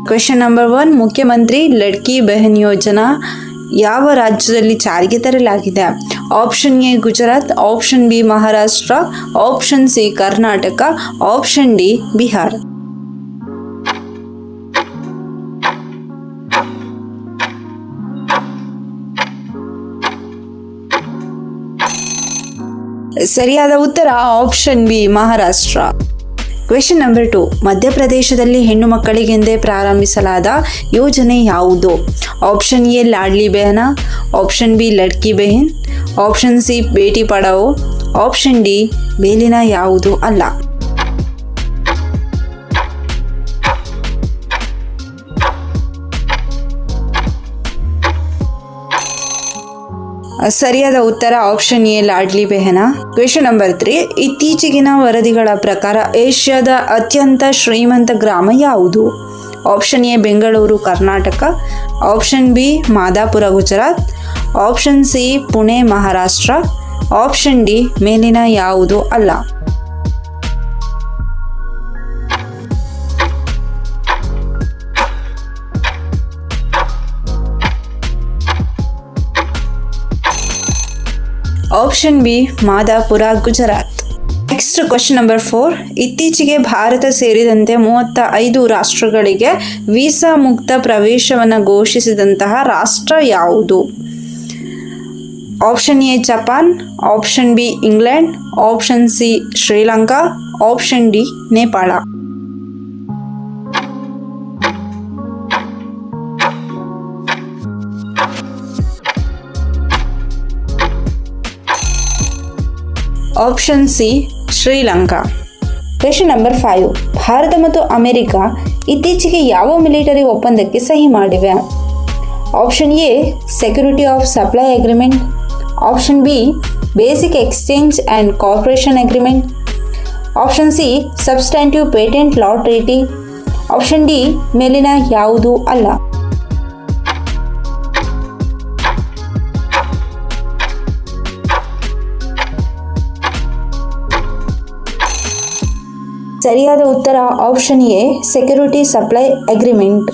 Question number 1, ಮುಖ್ಯಮಂತ್ರಿ ಲಡ್ಕಿ ಬೆಹನ್ ಯೋಜನಾ ಯಾವ ರಾಜ್ಯದಲ್ಲಿ ಜಾರಿಗೆ ತರಲಾಗಿದೆ? Option A Gujarat, option B Maharashtra, option C Karnataka, option D Bihar. ಸರಿಯಾದ ಉತ್ತರ option B Maharashtra. Question number 2, ಮಧ್ಯಪ್ರದೇಶದಲ್ಲಿ ಹೆಣ್ಣು ಮಕ್ಕಳಿಗೆಂದೇ ಪ್ರಾರಂಭಿಸಲಾದ ಯೋಜನೆ ಯಾವುದು? Option A Ladli Behna, option B Ladki Behan, option C Beti Padhao, option D ಮೇಲಿನ ಯಾವುದು ಅಲ್ಲ. ಸರಿಯಾದ ಉತ್ತರ option A Ladli Behna. Question number 3, ಇತ್ತೀಚೆಗಿನ ವರದಿಗಳ ಪ್ರಕಾರ ಏಷ್ಯಾದ ಅತ್ಯಂತ ಶ್ರೀಮಂತ ಗ್ರಾಮ ಯಾವುದು? Option A Bengaluru Karnataka, option B Madapura Gujarat, option C Pune Maharashtra, option D ಮೇಲಿನ ಯಾವುದು ಅಲ್ಲ. Option B Madapura Gujarat. Next question number 4, ಇತ್ತೀಚೆಗೆ ಭಾರತ ಸೇರಿದಂತೆ 35 ರಾಷ್ಟ್ರಗಳಿಗೆ ವೀಸಾ ಮುಕ್ತ ಪ್ರವೇಶವನ್ನು ಘೋಷಿಸಿದಂತಹ ರಾಷ್ಟ್ರ ಯಾವುದು? Option A Japan, option B England, option C Sri Lanka, option D Nepal. Option C Sri Lanka. Question number 5, Bharat ಮತ್ತು ಅಮೆರಿಕ ಇತ್ತೀಚೆಗೆ ಯಾವ ಮಿಲಿಟರಿ ಒಪ್ಪಂದಕ್ಕೆ ಸಹಿ ಮಾಡಿವೆ? Option A security of supply agreement, option B basic exchange and corporation agreement, option C substantive patent law treaty, option D ಮೇಲಿನ ಯಾವುದು ಅಲ್ಲ. ಸರಿಯಾದ ಉತ್ತರ option A security supply agreement.